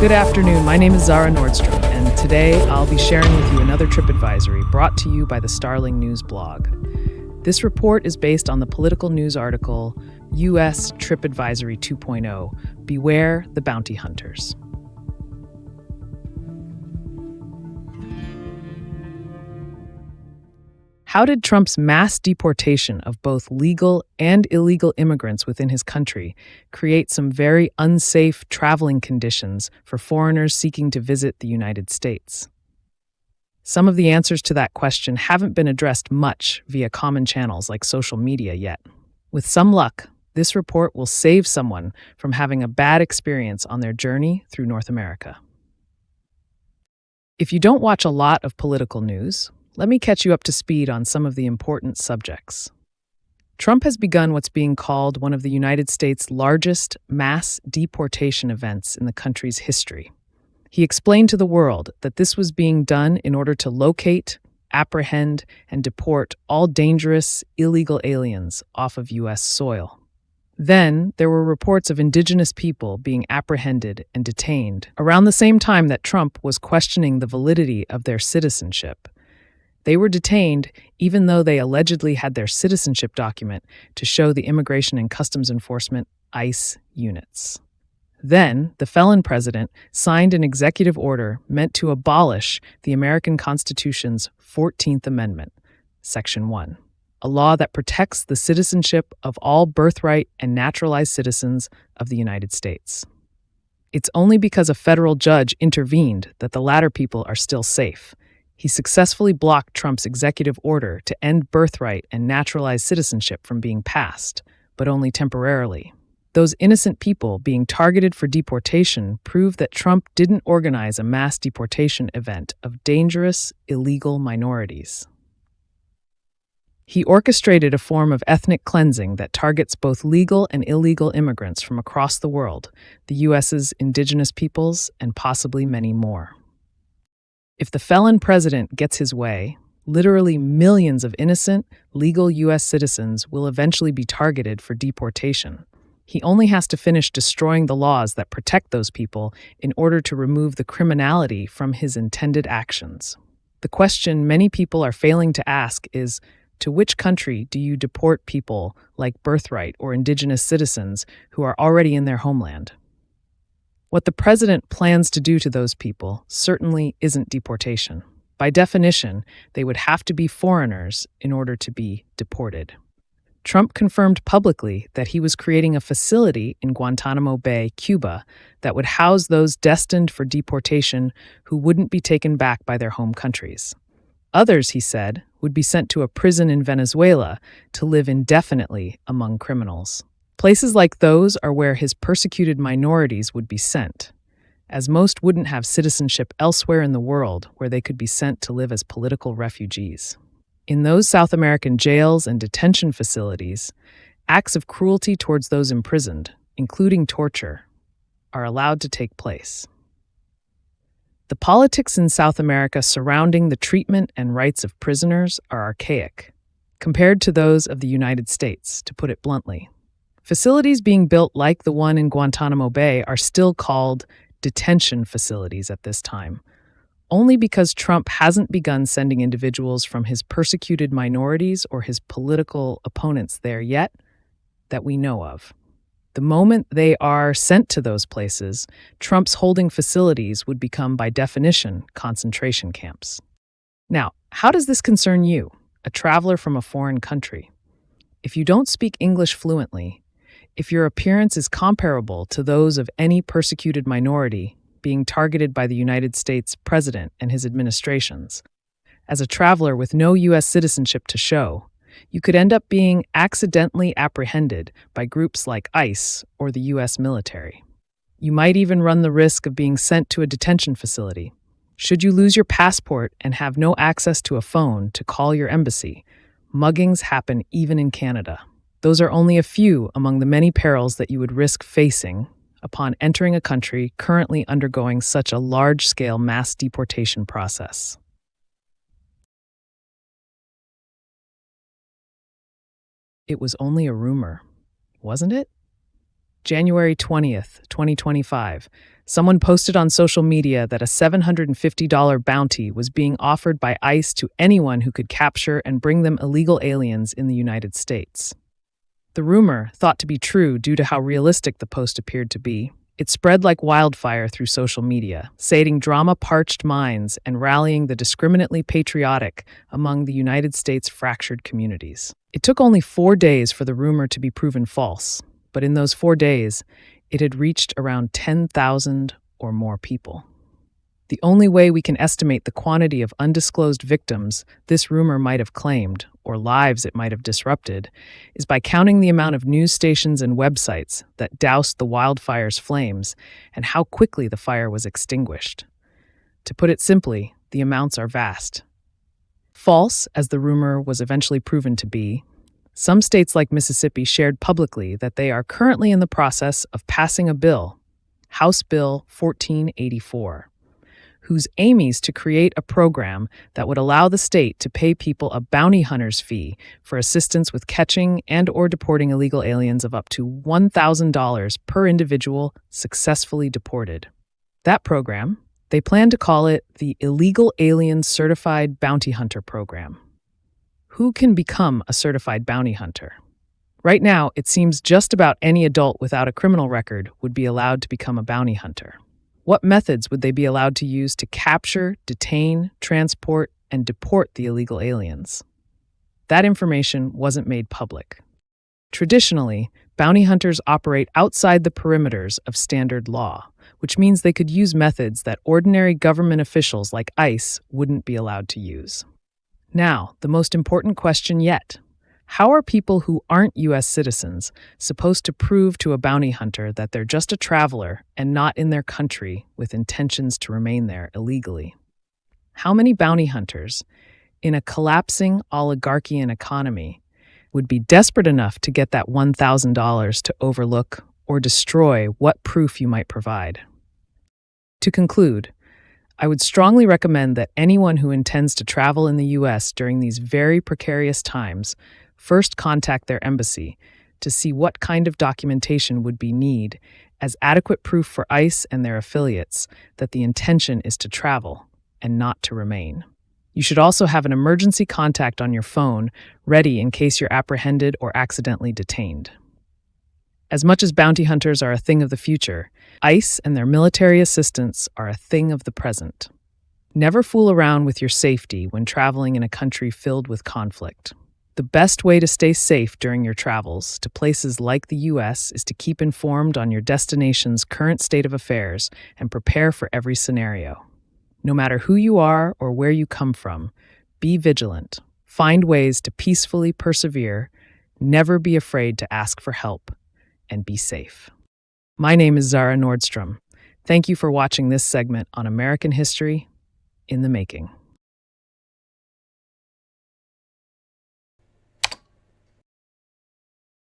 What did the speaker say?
Good afternoon. My name is Zara Nordstrom, and today I'll be sharing with you another trip advisory brought to you by the Starling news blog. This report is based on the political news article U.S. Trip Advisory 2.0, Beware the Bounty Hunters. How did Trump's mass deportation of both legal and illegal immigrants within his country create some very unsafe traveling conditions for foreigners seeking to visit the United States? Some of the answers to that question haven't been addressed much via common channels like social media yet. With some luck, this report will save someone from having a bad experience on their journey through North America. If you don't watch a lot of political news, let me catch you up to speed on some of the important subjects. Trump has begun what's being called one of the United States' largest mass deportation events in the country's history. He explained to the world that this was being done in order to locate, apprehend, and deport all dangerous, illegal aliens off of U.S. soil. Then, there were reports of indigenous people being apprehended and detained around the same time that Trump was questioning the validity of their citizenship. They were detained even though they allegedly had their citizenship document to show the Immigration and Customs Enforcement ICE units. Then, the felon president signed an executive order meant to abolish the American Constitution's 14th Amendment, Section 1, a law that protects the citizenship of all birthright and naturalized citizens of the United States. It's only because a federal judge intervened that the latter people are still safe. He successfully blocked Trump's executive order to end birthright and naturalized citizenship from being passed, but only temporarily. Those innocent people being targeted for deportation prove that Trump didn't organize a mass deportation event of dangerous, illegal minorities. He orchestrated a form of ethnic cleansing that targets both legal and illegal immigrants from across the world, the U.S.'s indigenous peoples, and possibly many more. If the felon president gets his way, literally millions of innocent, legal U.S. citizens will eventually be targeted for deportation. He only has to finish destroying the laws that protect those people in order to remove the criminality from his intended actions. The question many people are failing to ask is, to which country do you deport people like birthright or indigenous citizens who are already in their homeland? What the president plans to do to those people certainly isn't deportation. By definition, they would have to be foreigners in order to be deported. Trump confirmed publicly that he was creating a facility in Guantanamo Bay, Cuba, that would house those destined for deportation who wouldn't be taken back by their home countries. Others, he said, would be sent to a prison in Venezuela to live indefinitely among criminals. Places like those are where his persecuted minorities would be sent, as most wouldn't have citizenship elsewhere in the world where they could be sent to live as political refugees. In those South American jails and detention facilities, acts of cruelty towards those imprisoned, including torture, are allowed to take place. The politics in South America surrounding the treatment and rights of prisoners are archaic, compared to those of the United States, to put it bluntly. Facilities being built like the one in Guantanamo Bay are still called detention facilities at this time, only because Trump hasn't begun sending individuals from his persecuted minorities or his political opponents there yet that we know of. The moment they are sent to those places, Trump's holding facilities would become, by definition, concentration camps. Now, how does this concern you, a traveler from a foreign country? If you don't speak English fluently, if your appearance is comparable to those of any persecuted minority being targeted by the United States president and his administrations, as a traveler with no U.S. citizenship to show, you could end up being accidentally apprehended by groups like ICE or the U.S. military. You might even run the risk of being sent to a detention facility. Should you lose your passport and have no access to a phone to call your embassy, muggings happen even in Canada. Those are only a few among the many perils that you would risk facing upon entering a country currently undergoing such a large-scale mass deportation process. It was only a rumor, wasn't it? January 20th, 2025, Someone posted on social media that a $750 bounty was being offered by ICE to anyone who could capture and bring them illegal aliens in the United States. The rumor, thought to be true due to how realistic the post appeared to be, it spread like wildfire through social media, sating drama-parched minds and rallying the discriminately patriotic among the United States' fractured communities. It took only 4 days for the rumor to be proven false, but in those 4 days, it had reached around 10,000 or more people. The only way we can estimate the quantity of undisclosed victims this rumor might have claimed, or lives it might have disrupted, is by counting the amount of news stations and websites that doused the wildfire's flames and how quickly the fire was extinguished. To put it simply, the amounts are vast. False, as the rumor was eventually proven to be, some states like Mississippi shared publicly that they are currently in the process of passing a bill, House Bill 1484, whose aim is to create a program that would allow the state to pay people a bounty hunter's fee for assistance with catching and/or deporting illegal aliens of up to $1,000 per individual successfully deported. That program, they plan to call it the Illegal Alien Certified Bounty Hunter Program. Who can become a certified bounty hunter? Right now, it seems just about any adult without a criminal record would be allowed to become a bounty hunter. What methods would they be allowed to use to capture, detain, transport, and deport the illegal aliens? That information wasn't made public. Traditionally, bounty hunters operate outside the perimeters of standard law, which means they could use methods that ordinary government officials like ICE wouldn't be allowed to use. Now, the most important question yet. How are people who aren't U.S. citizens supposed to prove to a bounty hunter that they're just a traveler and not in their country with intentions to remain there illegally? How many bounty hunters, in a collapsing oligarchian economy, would be desperate enough to get that $1,000 to overlook or destroy what proof you might provide? To conclude, I would strongly recommend that anyone who intends to travel in the U.S. during these very precarious times first contact their embassy to see what kind of documentation would be needed as adequate proof for ICE and their affiliates that the intention is to travel and not to remain. You should also have an emergency contact on your phone ready in case you're apprehended or accidentally detained. As much as bounty hunters are a thing of the future, ICE and their military assistants are a thing of the present. Never fool around with your safety when traveling in a country filled with conflict. The best way to stay safe during your travels to places like the U.S. is to keep informed on your destination's current state of affairs and prepare for every scenario. No matter who you are or where you come from, be vigilant. Find ways to peacefully persevere, never be afraid to ask for help, and be safe. My name is Zara Nordstrom. Thank you for watching this segment on American History in the Making.